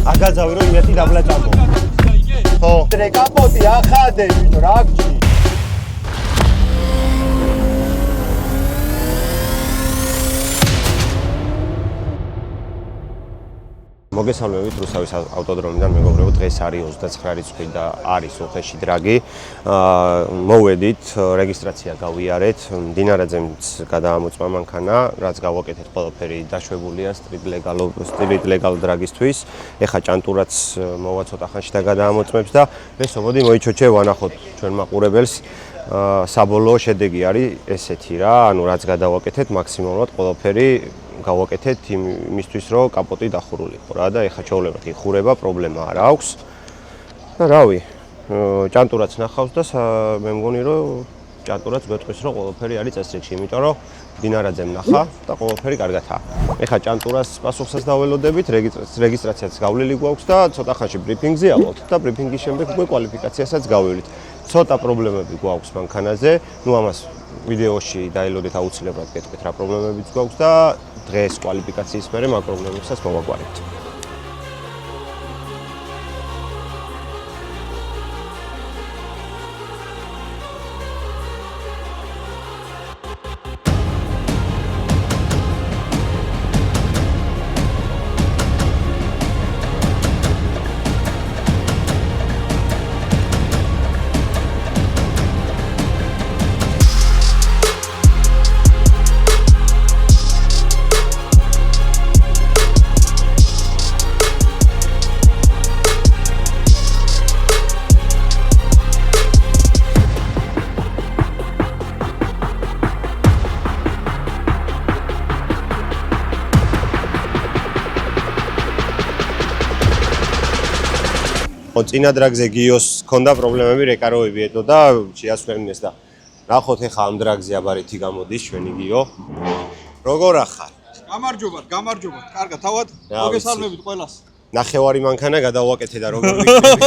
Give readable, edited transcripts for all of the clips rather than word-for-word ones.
აგაძავი რომ იმეთი დაბლა წამო. ხო. კაპოტი ახადე ბიჭო რა გჭი. მოგესალმებით რუსავის ავტოდრომიდან მეგობრებო, დღეს არის 29 რიცხვი და არის უხეში დრაგი. მოვედით, რეგისტრაცია გავიარეთ, დინარაძემაც გადაამოწმა მანქანა, რაც გავაკეთეთ ყველაფერი დაშვებულია სტრიტ ლეგალ დრაგისთვის. ეხა ჭანტურაც მოვა ცოტა ხანში და გადაამოწმებს და ესო მოდი მოიჩოჩე ვანახოთ ჩვენ მაყურებელს. საბოლოო შედეგი არის ესეთი რა, ანუ რაც გადავაკეთეთ მაქსიმალურად ყველაფერი გავაკეთეთ იმისთვის რომ კაპოტი დახურულიყო რა და ეხა ჩაულებრად იხურება, პრობლემა არ აქვს. და რავი, ჭანტურაც ნახავს და მე მგონი რომ ჭანტურაც გვეტყვის რომ ყველაფერი არის წესრიგში, იმიტომ რომ დინარაძემ ნახა და ყველაფერი კარგადაა. ეხა ჭანტურას პასუხსაც დაველოდებით, რეგისტრაციაც გავლილი გვაქვს და ცოტა ხანში ბრიფინგზე ავალთ და ბრიფინგის შემდეგ უკვე კვალიფიკაციასაც გავივლით. ცოტა პრობლემები გვაქვს მანქანაზე, ნუ ამას ვიდეოში დაელოდეთ აუცილებლად გეტყვით რა პრობლემებიც გვაქვს და დღეს კვალიფიკაციის მერე მაგ პრობლემებსაც მოვაგვარებთ. წინა დრაგზე გიოს ქონდა პრობლემები, რეკაროები ედო და შეასვენეს და ნახოთ ეხა ამ დრაგზე აბარითი გამოდის ჩვენი გიო. როგორ ახარ? გამარჯობათ. კარგად, თავად მოგესალმებით ყველას. ნახევარი მანქანა გადავაკეთე და როგორ ვიქნები?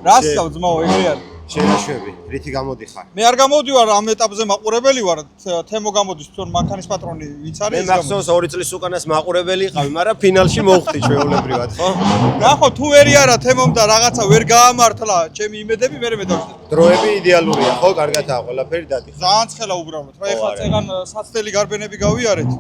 რას გავ ძმაო, ეგრე არის. შენაშვები, რითი გამოდიხარ? მე არ გამოდივარ ამ ეტაპზე მაყურებელი ვარ, თემო გამოდის თორ მანქანის პატრონი ვინც არის? მე მახსოვს 2 წლის უკანას მაყურებელი იყავი, მაგრამ ფინალში მოვხდი ჩვეულებრივად, ხო? ნახო, თუ ვერი არა თემომ და რაღაცა ვერ გაამართლა ჩემი იმედები, მე დავშნე. დროები იდეალურია, ხო? კარგადაა ყველაფერი დადიხარ. ძალიან ცხელა უბრალოდ. რა ეხლა წეგან საცდელი გარბენები გავიარეთ.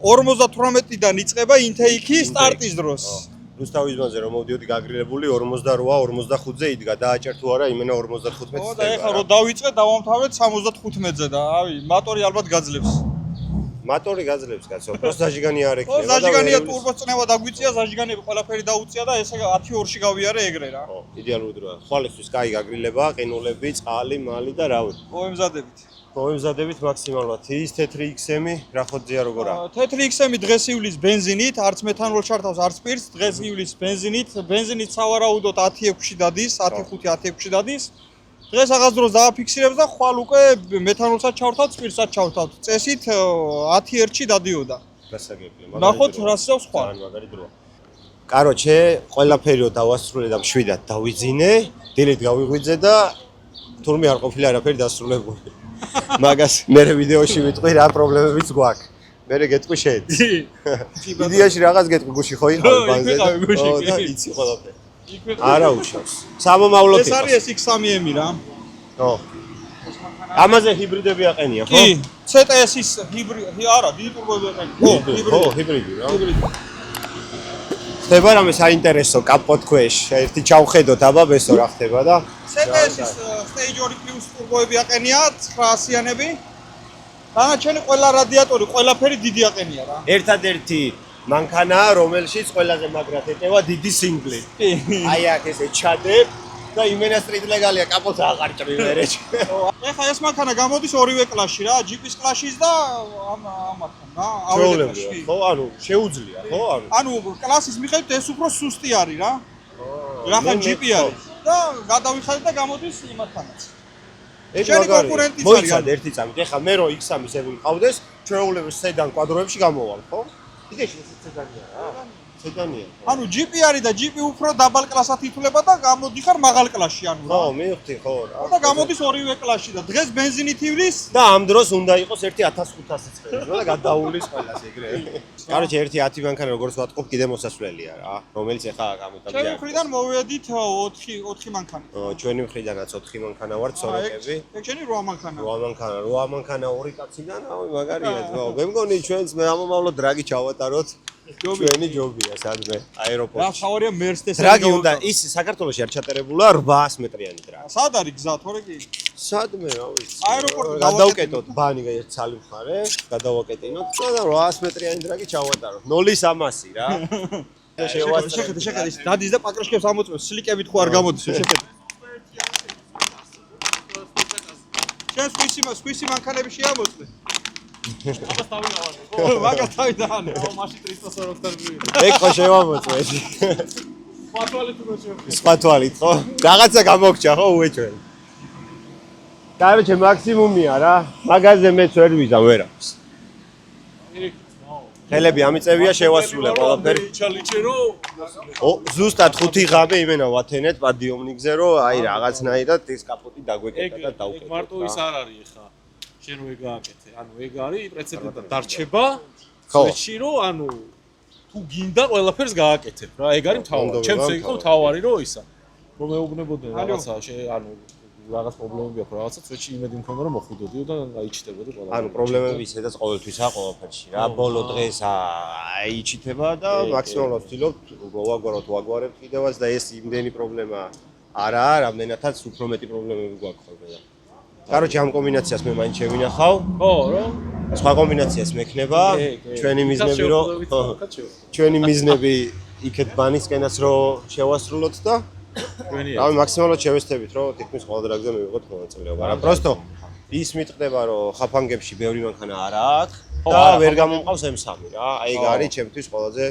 58-დან იწყება ინთეიქი სტარტის დროს. რუსთავის ბანზე რომ მოვდიოდი გაგრილებული 48-55-ზე იდგა დააჭერ თუ არა იმენა 55-ს. ხო და ეხლა რომ დავიწყე დავამთავრეთ 75-ზე და ავი მატორი ალბათ გაძლებს. მატორი გაძლებს კაცო, просто ზაჟიგანი არ ექნება. ხო, ზაჟიგანია ტურბოს წნევა დაგვიწია, ზაჟიგანები ყველაფერი დაუწია და ესე 10-2-ში გავიარე ეგრე რა. ხო, იდეალური დროა. ხვალისთვის კაი გაგრილება, ყინულები, წყალი, მალი და რავი. მოემზადებით. მოემზადებით მაქსიმალურად. ის თეთრი XM-ი რა ხოთზია როგორ აქვს? თეთრი XM-ი დღეს ივლის ბენზინით, არც მეთანოლს ჩართავს, არც პირს, დღეს ივლის ბენზინით. ბენზინით სავარაუდოდ 10-6-ში დადის, 10-5-10-6-ში დადის. დღეს რაღაც დროს დააფიქსირებს და ხვალ უკვე მეთანოლსაც ჩავთავთ, პირსაც ჩავთავთ. წესით 10-1-ში დადიოდა. გასაგებია. ნახოთ რა სიავს ხვალ. მაგარი დროა. კაროჩე, ყველაფერიო დავასრულე და მშვიდად დავიძინე, დილით გავიღვიძე და თურმე არ ყოფილა არაფერი დასრულებული. მაგას მე ვიდეოში ვიტყვი რა პრობლემებიც გვაქვს. მე გეტყვი შენ. ვიდეოში რაღაც გეტყვი გუში ხო იყავი ბანზე და იცი ყველაფერი. არა უშავს. სამომავლოდ ეს არის ეს X3M რა. ხო. ამაზე ჰიბრიდები აყენია, ხო? კი, CTS-ის ჰიბრიდი, არა, დიდი ტურბოები აყენია. ხო, ჰიბრიდი რა. ხდება რამე საინტერესო კაპოტ ქვეშ. ერთი ჩავხედოთ აბა ბესო რა ხდება და CTS-ის Stage 2+ ტურბოები აყენია 900-იანები. დანარჩენი ყველა რადიატორი, ყველაფერი დიდი აყენია რა. ერთადერთი მანქანაა, რომელშიც ყველაზე მაგრად ეტევა დიდი სინგლი. აი აქ ესე ჩადებ და იმენა სტრიტ ლეგალია კაპოტს აღარ ჭრი მერე. ეხა ეს მანქანა გამოდის ორივე კლასში რა, ჯიპის კლასშიც და ამათთან რა, აველი კლასში. ხო, ანუ შეუძლია, ხო, ანუ. ანუ კლასის მიხედვით ეს უფრო სუსტი არის რა. რახა ჯიპი არის და გადავიხადე და გამოდის იმათთანაც. ეს შენი მაგარი. კონკურენტიც არის. მოიცადე ერთი წამით. ეხა მე რო X3-ს ევი მყავდეს, ჩვეულებრივ სედან კვადროებში გამოვალ, ხო? იდეაში ეს სედანია რა. სედანია. ანუ ჯიპი არის და ჯიპი უფრო დაბალ კლასად ითვლება და გამოდიხარ მაღალ კლასში ანუ ხო, მივხვდი ხო რა. და გამოდის ორივე კლასში და დღეს ბენზინით ივლის და ამ დროს უნდა იყოს ერთი 1500 ცხელი და გადაუვლის ყველას ეგრე. კაროჩე ერთი 10 მანქანა როგორც ვატყობ კიდე მოსასვლელია რა, რომელიც ახლა გამოტაბია. ჩემი მხრიდან მოვედით 4 მანქანა. ჩვენი მხრიდანაც 4 მანქანა ვართ სოროკები. ეგ შენი 8 მანქანა. 8 მანქანა ორი კაციდან, ავი მაგარია თქო. მე მგონი ჩვენს მე ამომავლოდ დრაგი ჩავატაროთ. ჩვენი ჯობია სადმე აეროპორტში. რა ფაორია Mercedes-ი. დრაგი უნდა ის საქართველოში არ ჩატარებულა 800 მეტრიანი დრაგი. სად არის გზა თორე კი? სადმე რა ვიცი. აეროპორტი გადავკეტოთ ბანი ერთ ცალი მხარე, გადავაკეტინოთ და 800 მეტრიანი დრაგი ჩავატაროთ. 0-300 რა. შეხედე, დადის და პატროშკებს ამოწმებს, სლიკებით ხო არ გამოდის, შეხედე. შენ სვისი მანქანები შეამოწმე. აბა თავი გავარდე. ო, მაგას თავი დაანე. ო, მაშინ 340 დარბი. ეგ ხო შევამოწმე. პატვალით უნდა შევხი. სხვა თვალით ხო? რაღაცა გამოგჭა ხო უეჭველი. კაროჩე მაქსიმუმია რა. მაგაზე მეც ვერ ვიზამ ვერაფერს. ხელები ამიწევია შევასრულე ყველაფერი. ჩალიჩერო ო, ზუსტად 5 ღამე იმენა ვათენეთ პადიომნიკზე რომ აი რაღაცნაირად ეს კაპოტი დაგვეკეტა და დავკეტა. ეგ მარტო ის არ არის ხა. შენ რო ეგ გააკეთე. ანუ ეგ არის პრეცედენტად დარჩება. სვეჩი რომ ანუ თუ გინდა ყველაფერს გააკეთებ რა. ეგ არის მთავარი. ჩემს ეგ იყო მთავარი რომ ისა. რომ მეუბნებოდნენ რაღაცა ანუ რაღაც პრობლემები აქვს რაღაცა სვეჩი იმედი მქონდა რომ მოხვიდოდიო და აიჩიტებოდი ყველა. ანუ პრობლემები ისედაც ყოველთვისაა ყველაფერში რა. ბოლო დღეს აიჩიტება და მაქსიმალურად ვცდილობთ ვაგვარებთ კიდევაც და ეს იმდენი პრობლემა არაა, რამდენადაც უფრო მეტი პრობლემები გვაქვს ხოლმე და. კაროჩე ამ კომბინაციას მე მაინც შევინახავ. ხო, რომ სხვა კომბინაციას მექნება. ჩვენი მიზნები რომ ჩვენი მიზნები იქეთ ბანისკენაც რომ შევასრულოთ და ჩვენია. აი მაქსიმალურად შევესწრებით რომ თითქმის ყველა დრაგზე მივიღოთ მონაწილეობა. რა პროსტო ის მიტყდება რომ ხაფანგებში ბევრი მანქანა არ აქვს და ვერ გამომყავს M3 რა. აი ეგ არის ჩემთვის ყველაზე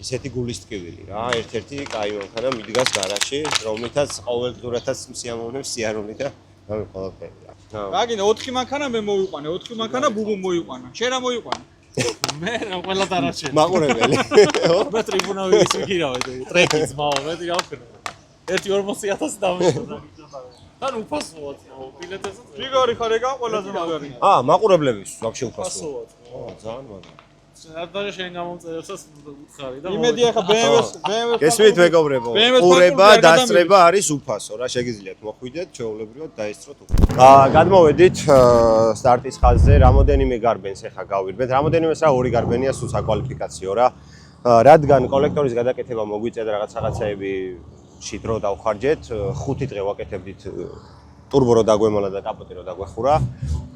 ისეთი გულის ტკივილი რა. ერთ-ერთი კაი მანქანა მიდგას გარაჟში, რომლითაც ყოველდღიურადაც სიამოვნებს სიარული და ამ ყველაფერი რა. რაგინდა 4 მანქანა მე მოვიყვანე, 4 მანქანა ბუბუ მოიყვანა. შენ რა მოიყვანა? მე რა ყველა დარაჩენ. მაყურებელი. მე ტრიბუნალის ვიგირავე ტრეკის მაო მე გავქნა. 1-40,000 დამიშვა. თან უფასოა ბილეთესაც. ჯიგარი ხარ ეგა ყველაზე მაგარი. მაყურებლების ვაფშე უფასოა. ძალიან მაგარი. სადღაც შენ გამომწერებსაც უთხარი და იმედი ახლა BMW-ს გესმით მეგობრებო, ყურება, დასწრება არის უფასო რა, შეგიძლიათ მოხვიდეთ, ჩვეულებრივად დაესწროთ უფასო. გადმოვედით სტარტის ხაზზე, რამოდენიმე გარბენს ახლა გავირბეთ. რამოდენიმეს რა, 2 გარბენია სულ საკვალიფიკაციო რა. რადგან კოლექტორის გადაკეთება მოგვიწედა რაღაცეები ში დრო დავხარჯეთ, 5 დღე ვაკეთებდით ტურბო რო დაგვემოლა და კაპოტი რო დაგვეხურა.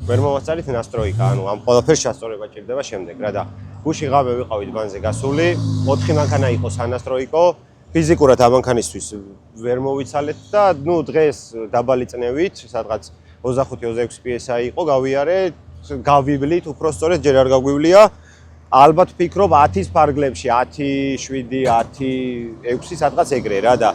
ვერ მოვასწარით ნასტროიკა, ანუ ამ ყველაფერს შესწორება ჭირდება შემდეგ რა და გუში ღამე ვიყავით ბანზე გასული, 4 მანქანა იყო სანასტროიკო, ფიზიკურად ამ მანქანისთვის ვერ მოვიცალეთ და ნუ დღეს დაბალი წნევით, სადღაც 25-26 PSI იყო, გავიარე, გავივლით, უფრო სწორედ ჯერ არ გაგვივლია. ალბათ ვფიქრობ 10-ის ფარგლებში, 10, 7, 10, 6 სადღაც ეგრე რა და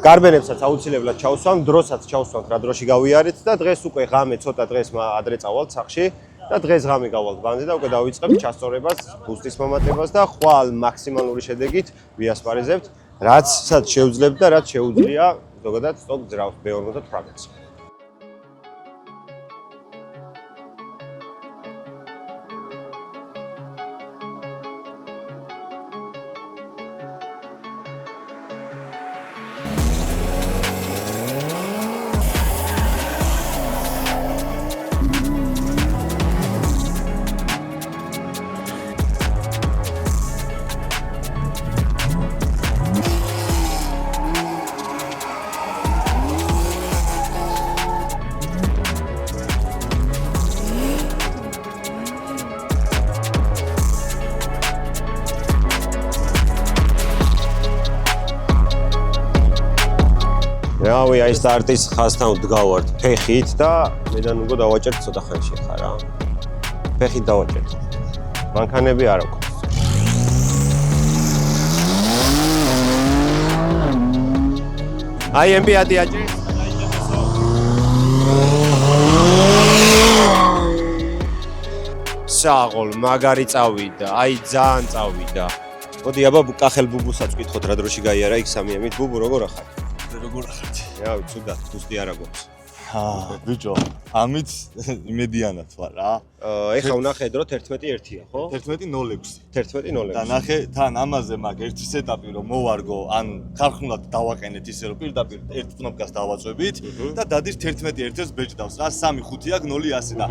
გარბენებსაც აუცილებლად ჩავსვამ, დროსაც ჩავსვამთ რა დროში გავიარეთ და დღეს უკვე ღამე ცოტა დღეს ადრე წავალთ სახლში და დღეს ღამე გავალთ ბანზე და უკვე დავიწყებთ ჩასწორებას, ბუსტის მომატებას და ხვალ მაქსიმალური შედეგით ვიასპარეზებთ, რაც შეუძლებთ და რაც შეუძლია ზოგადად სტოკ ძრავს B48-ს. რავი, აი სტარტის ხაზთან ვდგავართ ფეხით და მედან უკვე დავაჭერთ ცოტა ხანში ხარ რა. ფეხით დავაჭერთ. მანქანები არ აქვს. აი MP10 აჭერს. საღოლ, მაგარი წავიდა, აი ძალიან წავიდა. მოდი აბა კახელ ბუბუსაც ვკითხოთ რა დროში გაიარა იქ 3-ით ბუბუ როგორ ახარ? როგორ ახართ? რავი, ცუდად, გუსტი არა გვაქვს. ბიჭო, ამით იმედიანად ვარ რა. ეხლა ვნახე დრო 11-1-ია, ხო? 11:06. 11-0. და ნახე თან ამაზე მაგ ერთი სეტაპი რომ მოვარგო, ან ხარხნულად დავაყენეთ ისე რომ პირდაპირ ერთ კნოპკას დავაწვევით და დადის 11-1-ს ბეჭდავს რა 3-5 აქ 0-100 და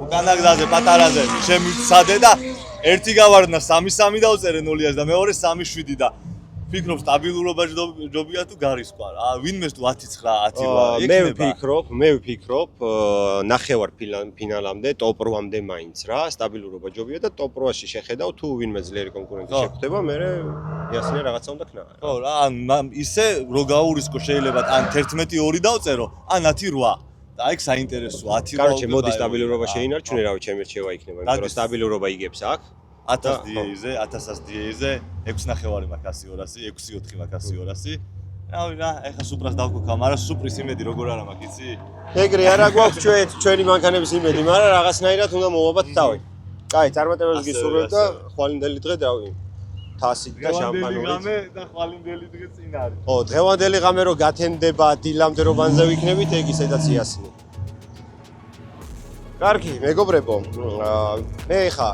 უკანაგზაზე პატარაზე შემიცადე და ერთი გავარდნა 3-3 დავწერე 0-100 და მეორე 3-7 და ფიქრობ სტაბილურობა ჯობია თუ გარისკვა რა ვინმეს თუ 10-9 10 მე ვფიქრობ ნახევარ ფინალამდე ტოპ 8-მდე მაინც რა სტაბილურობა ჯობია და ტოპ 8-ში შეხედავ თუ ვინმე ძლიერი კონკურენტი შეხვდება მე იასინე რაღაცა უნდა ქნა ხო რა ან ისე რო გაურისკო შეიძლება ან 11-2 დავწერო ან 10-8 და აი საინტერესოა 10-8 კაროჩე მოდი სტაბილურობა შეინარჩუნე რავი ჩემი რჩევა იქნება იმიტომ რომ სტაბილურობა იგებს აქ 1000 DA-ზე 1000 DA-ზე 6.5 მაქვს 100 200 6-4 მაქვს 200 რავი რა ეხა სუპრას დავკოქავ მაგრამ სუპრის იმედი როგორ არა მაქვს იცი ეგრე არა გვაქვს ჩვენი მანქანების იმედი მაგრამ რაღაცნაირად უნდა მოვაბათ თავი კაი წარმატებებს გისურვებ და ხვალინდელი დღე რავი თასით და შამპანურით და ხვალინდელი დღე წინ არის ხო დღევანდელი ღამე რო გათენდება დილამდე რო ბანზე ვიქნებით ეგ ისედაც იასინე კარგი, მეგობრებო, მე ხა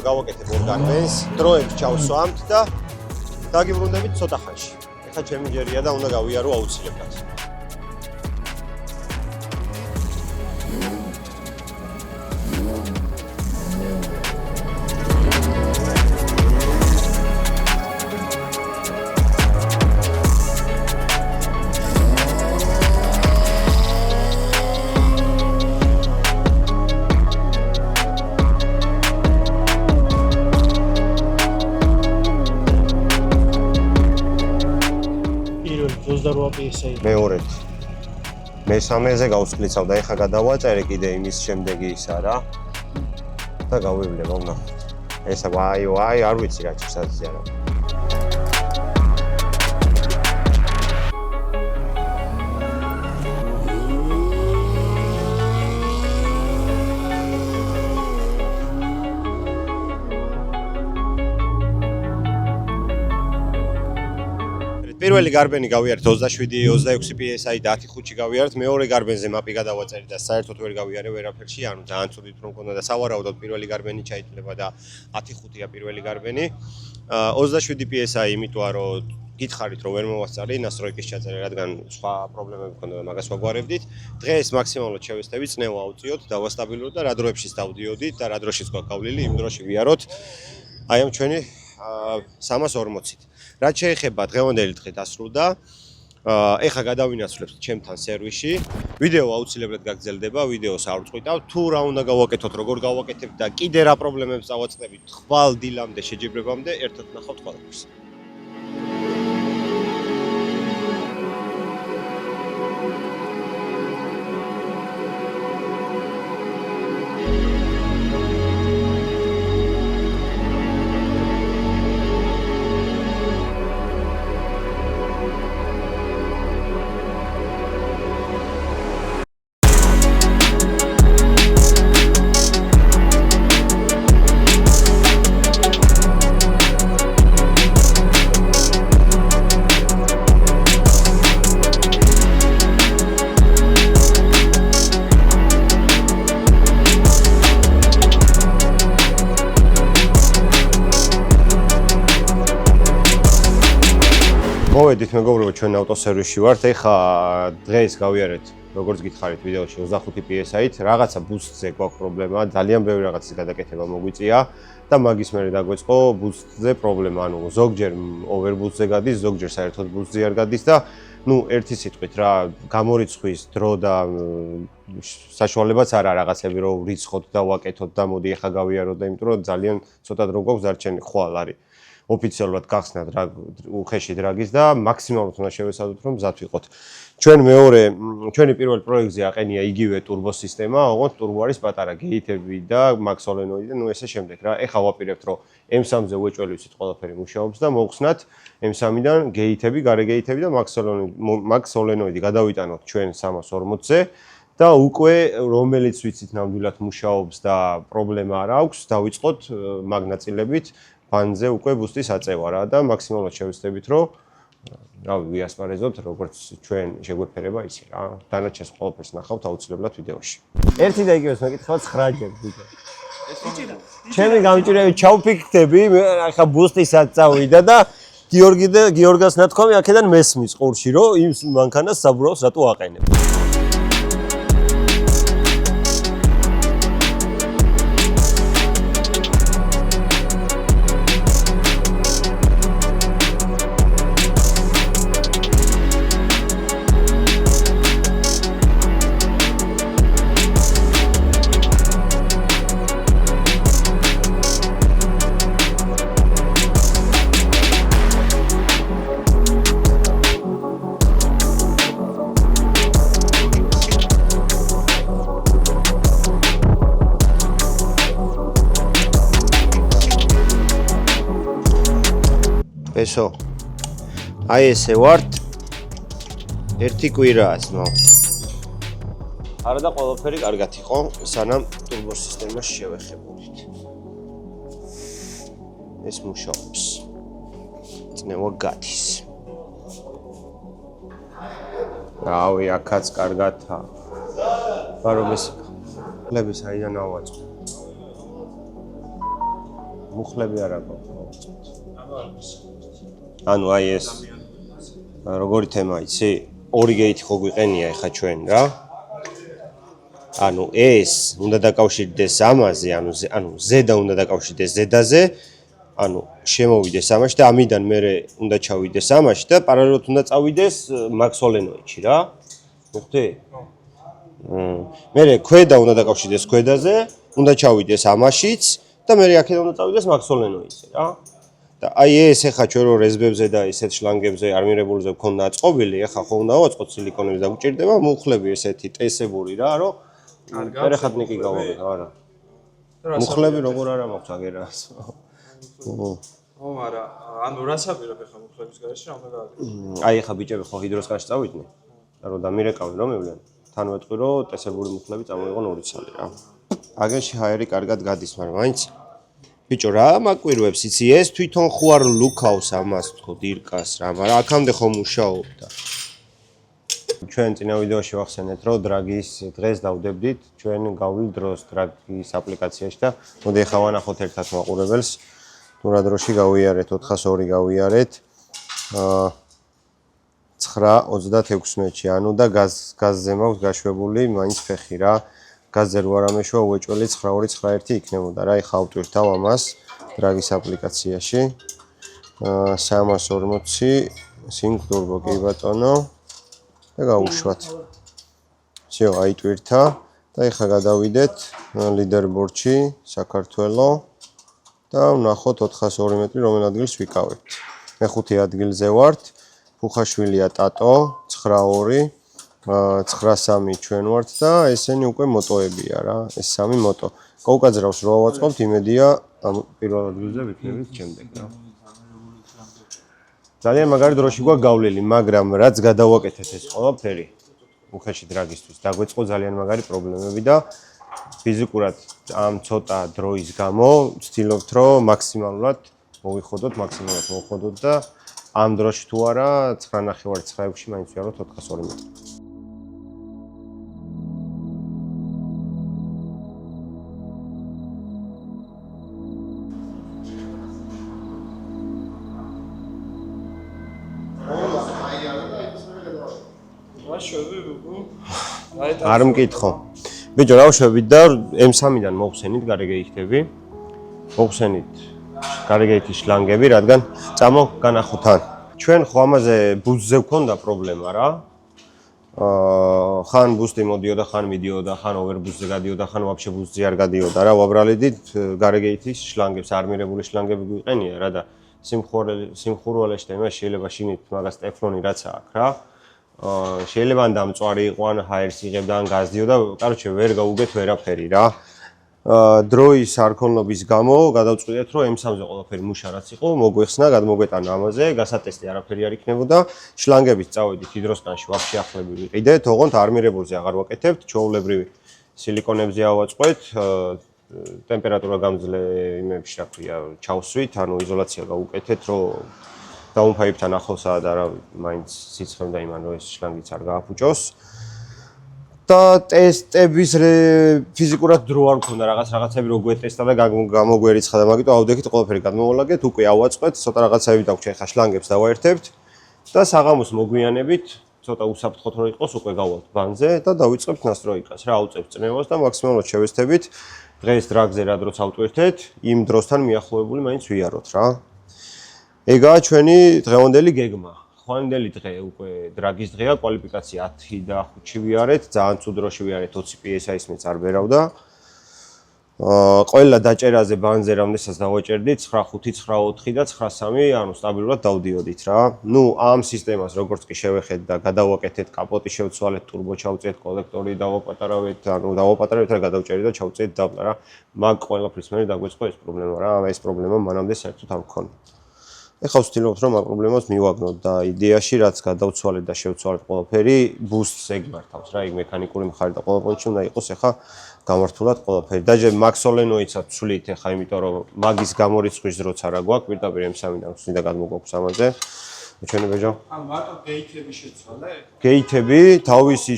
გავაკეთებ ორგანიზს, დროებს ჩავსვამთ და დაგიბრუნდებით ცოტა ხანში. ეხლა ჩემი ჯერია და უნდა გავიარო აუცილებლად. მეორედ მესამეზე გავსკლიცავ და ეხა გადავაწერე კიდე იმის შემდეგი ისა რა და გავივლება ვნახოთ ესა ვაი არ ვიცი რა ჩსაცია რა პირველი გარბენი გავიარეთ 27-26 PSI და 10-5-ში გავიარეთ, მეორე გარბენზე მაპი გადავაწერე და საერთოდ ვერ გავიარე ვერაფერში, ანუ ძალიან ცუდით რომ მქონდა და სავარაუდოდ პირველი გარბენი ჩაითვლება და 10-5-ია პირველი გარბენი. 27 PSI იმიტომ რომ გითხარით რომ ვერ მოვასწარი ნასტროიკის ჩაწერა, რადგან სხვა პრობლემები მქონდა და მაგას ვაგვარებდით. დღეს მაქსიმალურად შევესწევი, წნევა ავწიოთ, დავასტაბილუროთ და რა დროებშიც დავდიოდით და რა დროშიც გვაქვს გავლილი, იმ დროში ვიაროთ. აი ამ ჩვენი 340-ით. რაც შეეხება დღევანდელი დღე დასრულდა. ეხლა გადავინაცვლებთ ჩემთან სერვისში. ვიდეო აუცილებლად გაგრძელდება, ვიდეოს არ ვწყვიტავ. თუ რა უნდა გავაკეთოთ, როგორ გავაკეთებთ და კიდე რა პრობლემებს დავაწყდებით ხვალ დილამდე შეჯიბრებამდე, ერთად ნახავთ ყველაფერს. მოვედით მეგობრებო ჩვენ ავტოსერვისში ვართ. ეხლა დღეს გავიარეთ, როგორც გითხარით ვიდეოში 25 PSI-ით, რაღაცა ბუსტზე გვაქვს პრობლემა, ძალიან ბევრი რაღაცის გადაკეთება მოგვიწია და მაგის მერე დაგვეწყო ბუსტზე პრობლემა, ანუ ზოგჯერ ოვერბუსტზე გადის, ზოგჯერ საერთოდ ბუსტზე არ გადის და ნუ ერთი სიტყვით რა, გამორიცხვის დრო და საშუალებაც არა რაღაცები რომ ვრიცხოთ და ვაკეთოთ და მოდი ეხლა გავიაროთ და იმიტომ რომ ძალიან ცოტა დრო გვაქვს დარჩენი ხვალ არის. ოფიციალურად გახსნათ რა უხეში დრაგის და მაქსიმალურად უნდა შევესწავლოთ რომ მზად ვიყოთ. ჩვენი პირველ პროექტზე აყენია იგივე ტურბო სისტემა, ოღონდ ტურბო არის პატარა გეითები და მაქს სოლენოიდი და ნუ ესე შემდეგ რა. ეხლა ვაპირებთ რომ M3-ზე უეჭველი ვიცით ყველაფერი მუშაობს და მოვხსნათ M3-დან გეითები, გარე გეითები და მაქს სოლენოიდი გადავიტანოთ ჩვენ 340-ზე და უკვე რომელიც ვიცით ნამდვილად მუშაობს და პრობლემა არ აქვს, დავიწყოთ მაგ ნაწილებით ბანძზე უკვე ბუსტის აწევა რა და მაქსიმალურად შევეცდებით რომ რავი ვიასპარეზობთ როგორც ჩვენ შეგვეფერება იცი რა დანარჩენს ყველაფერს ნახავთ აუცილებლად ვიდეოში ერთი და იგივეს მეკითხავთ 9 ჯერ ვიდეო ჩემი გამჭირები ჩავფიქრდები მე ახლა ბუსტისაც წავიდა და გიორგას ნათქვამი აქედან მესმის ყურში რომ იმ მანქანას საბურავს რატო აყენებ ესო აი ესე ვართ ერთი კვირაა ძმაო არა და ყველაფერი კარგად იყო სანამ ტურბო სისტემაში შევეხებულით ეს მუშაობს წნევა გადის რავი აქაც კარგადა ბარო ეს მუხლები საიდან ავაწყო მუხლები არა გვაქვს ანუ აი ეს როგორი თემა იცი? ორი გეითი ხო გვიყენია ეხა ჩვენ რა. ანუ ეს უნდა დაკავშირდეს ამაზე, ანუ ზედა უნდა დაკავშირდეს ზედაზე. ანუ შემოვიდეს ამაში და ამიდან მე უნდა ჩავიდეს ამაში და პარალელურად უნდა წავიდეს მაქსოლენოიჩი რა. მოხდი? მე ქვედა უნდა დაკავშირდეს ქვედაზე, უნდა ჩავიდეს ამაშიც და მე აქედან უნდა წავიდეს მაქსოლენოიჩი რა. და აი ეს ეხა ჩვენ რო რეზბებზე და ისეთ შლანგებზე არმირებულზე გქონდა აწყობილი, ეხა ხო უნდა ავაწყოთ სილიკონებს და გვჭირდება მუხლები ესეთი ტესებული რა, რომ ფერხატნიკი გავაკეთე, არა. მუხლები როგორ არა მაქვს აგერას. ო, მაგრამ ანუ რას აპირებ ეხა მუხლების გარეშე რა უნდა გააკეთო? აი ეხა ბიჭები ხო ჰიდროსკანში წავიდნენ და რომ დამირეკავენ რომ მევლენ. თან ვეტყვი რომ ტესებული მუხლები წამოიღონ 2 ცალი რა. აგენში ჰაერი კარგად გადის, მაგრამ მაინც ბიჭო რა მაკვირვებს იცი ეს თვითონ ხო არ ლუკავს ამას თქო დირკას რა მაგრამ აქამდე ხო მუშაობდა ჩვენ წინა ვიდეოში ვახსენეთ რომ დრაგის დღეს დავდებდით ჩვენ გავვილ დროს დრაგის აპლიკაციაში და მოდი ახლა ვანახოთ ერთად მაყურებელს ნურა დროში გავიარეთ 402 გავიარეთ 9:36-ში ანუ და გაზზე მაქვს გაშვებული მაინც ფეხი რა გაზზე რო არ ამეშვა უეჭველი 9:291 იქნებოდა რა ეხა ავტვირთავ ამას დრაგის აპლიკაციაში 340 Sync Turbo კი ბატონო და გავუშვათ всё აიტვირთა და ეხა გადავიდეთ ლიდერბორდში საქართველო და ვნახოთ 402 მეტრი რომელ ადგილს ვიკავებთ მე-5 ადგილზე ვართ ფუხაშვილია ტატო 92 93 ჩვენ ვართ და ესენი უკვე მოტოებია რა ეს სამი მოტო კავკაძრავს რო ავაწყობთ იმედია ამ პირველ ადგილზე ვიქნებით შემდეგ რა ძალიან მაგარი დროში გვაქვს გავლილი მაგრამ რაც გადავაკეთეთ ეს ყველაფერი უხეში დრაგისთვის დაგვეწყო ძალიან მაგარი პრობლემები და ფიზიკურად ამ ცოტა დროის გამო ვცდილობთ რომ მაქსიმალურად მოვიხოდოთ და ამ დროში თუ არა 9:09-9:06-ში მაინც ვიაროთ 402 მეტრი არ მკითხო. ბიჭო, რა ვშვებით და M3-დან მოხსენით გარეგეითები. მოხსენით გარეგეითის შლანგები, რადგან წამო განახოთ თან. ჩვენ ხო ამაზე ბუსზე გქონდა პრობლემა რა. ხან ბუსტი მოდიოდა, ხან მიდიოდა, ხან ოვერბუსზე გადიოდა, ხან ვაფშე ბუსზე არ გადიოდა რა. ვაბრალიდით გარეგეითის შლანგებს, არმირებული შლანგები გვიყენია რა და სიმხურვალეში და იმას შეიძლება შინით მაგას ტეფლონი რაც აქვს რა. შეიძლება ან დამწვარი იყო ან ჰაერს იღებდა ან გაზდიოდა, კაროჩე ვერ გაუგეთ ვერაფერი რა. დროის არქონლობის გამო გადავწყვიტეთ რომ M3-ზე ყველაფერი მუშა რაც იყო, მოგვეხსნა, გადმოგვეტანა ამაზე, გასატესტი არაფერი არ იქნებოდა. შლანგებით წავედით ჰიდროსკანში ვაფშე ახლები ვიყიდეთ, ოღონდ არმირებულზე აღარ ვაკეთებთ, ჩვეულებრივი სილიკონებზე ავაწყოთ, ტემპერატურა გამძლე იმებში, რა ქვია, ჩავსვით, ანუ იზოლაცია გავუკეთეთ, რომ დაუნფაებთან ახლოსაა და რა მაინც სიცხემ და იმან რომ ეს შლანგიც არ გააფუჭოს. და ტესტების ფიზიკურად დრო არ მქონდა, რაღაცები რო გვეტესტა და გამოგვერიცხა და მაგიტომ ავდექით ყველაფერი გადმოვალაგეთ, უკვე ავაწყეთ, ცოტა რაღაცები დაგვჭირდა, ხა შლანგებს დავაერთებთ და საღამოს მოგვიანებით ცოტა უსაფრთხოდ რო იყოს, უკვე გავალთ ბანზე და დავიწყებთ ნასტროიკას. რა ავწევთ წნევას და მაქსიმალურად შევესწრებით. დღეს დრაგზე რა დროც ავტვირთეთ, იმ დროსთან მიახლოებული მაინც ვიაროთ რა. ეგაა ჩვენი დღევანდელი გეგმა. ხვანდელი დღე უკვე დრაგის დღეა, კვალიფიკაცია 10 და 5-ში ვიარეთ, ძალიან ცუდ დროში ვიარეთ, 20 PSI-ს მეც არ ბერავდა. ყველა დაჭერაზე ბანზე რამდენსაც დავაჭერდით, 9.5, 9.4 და 9.3, ანუ სტაბილურად დავდიოდით რა. ნუ ამ სისტემას როგორც კი შევეხეთ და გადავაკეთეთ, კაპოტი შევცვალეთ, ტურბო ჩავწიეთ, კოლექტორი დავაპატარავეთ, ანუ დავაპატარავეთ და გადავჭერით და ჩავწიეთ დაბლა რა. მაგ ყველაფრის მერე დაგვეწყო ეს პრობლემა რა. ეს პრობლემა მანამდე საერთოდ არ მქონდა. ეხლა ვცდილობთ რომ ამ პრობლემას მივაგნოთ და იდეაში რაც გადავცვალეთ და შევცვალეთ ყველაფერი ბუსტს ეგმართავს რა, იქ მექანიკური მხარე და ყველა პონჩი უნდა იყოს ეხლა გამართულად ყველაფერი. დაჟე მაქსოლენოიცად ვცვლით ეხლა, იმიტომ რომ მაგის გამორიცხვის დროც არა გვაქვს, პირდაპირ M3-დან ვცვლით და გადმოგვაქვს ამაზე. ჩვენი ბეჯო. ანუ მარტო გეითები შეცვალე? გეითები, თავისი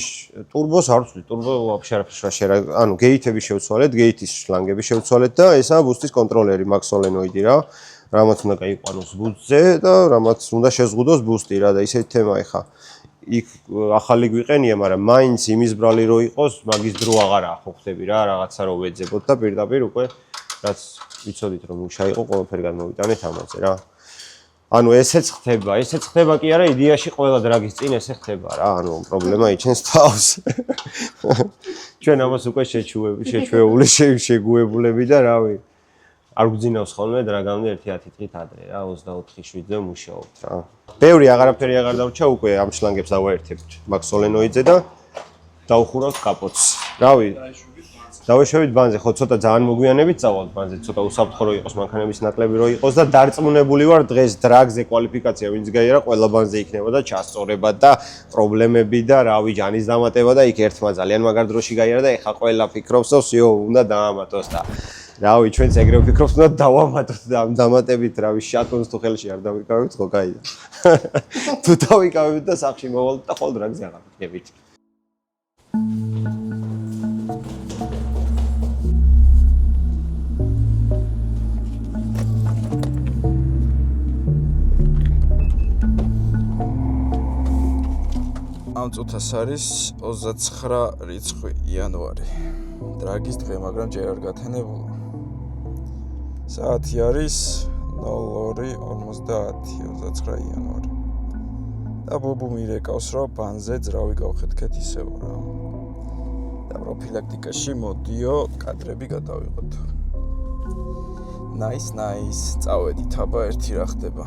ტურბოს არ ვცვლით, ტურბო ვაფშე არაფერშია, ანუ გეითები შევცვალეთ, გეითის შლანგები შევცვალეთ და ესაა ბუსტის კონტროლერი მაქსოლენოიდი რა. რამაც უნდა გაიყვანოს ბუსტზე და რამაც უნდა შეზღუდოს ბუსტი რა და ისეთი თემა ეხა იქ ახალი გვიყენია, მაგრამ მაინც იმის ბრალი რო იყოს, მაგის დრო აღარაა ხო ხდები რა, რაღაცა რო ვეძებოთ და პირდაპირ უკვე რაც ვიცოდით რომ მუშა იყო, ყველაფერი გადმოვიტანეთ ამაზე რა. ანუ ესეც ხდება კი არა, იდეაში ყველა დრაგის წინ ესე ხდება რა, ანუ პრობლემა იჩენს თავს. ჩვენ ამას უკვე შეჩვეული შეგუებულები და რავი არ გვძინავს ხოლმე დრაგამდე 1-10 დღით ადრე რა 24-7-ზე მუშაობთ რა. ბევრი აღარაფერი აღარ დავჭა უკვე ამ შლანგებს დავაერთებთ მაქსოლენოიძე და დავხურავთ კაპოტს. რავი დავეშვებით ბანზე, ხო ცოტა ძალიან მოგვიანებით წავალთ ბანზე, ცოტა უსაფრთხო რო იყოს, მანქანების ნაკლები რო იყოს და დარწმუნებული ვარ დღეს დრაგზე კვალიფიკაცია ვინც გაიარა, ყველა ბანზე იქნება და ჩასწორება და პრობლემები და რავი ჯანის დამატება და იქ ერთმა ძალიან მაგარ დროში გაიარა და ეხა ყველა ფიქრობს, რომ всё უნდა დაამატოს და რავი ჩვენც ეგრევე ვფიქრობთ, უნდა დავამატოთ და ამ დამატებით რავი შატონს თუ ხელში არ დავიკავებთ, ხო გაიდა. თუ დავიკავებთ და სახში მოვალთ და ხოლმე დრაგზე აღარ ვიქნებით. ამ წუთას არის 29 რიცხვი იანვარი. დრაგის დღე, მაგრამ ჯერ არ გათენებულა. საათი არის 02:50 იანვარი. და ბუბუ მირეკავს, რომ ბანზე ძრავი გავხეთქეთ ისევ რა. და პროფილაქტიკაში მოდიო, კადრები გადავიღოთ. Nice. წავედით, აბა ერთი რა ხდება.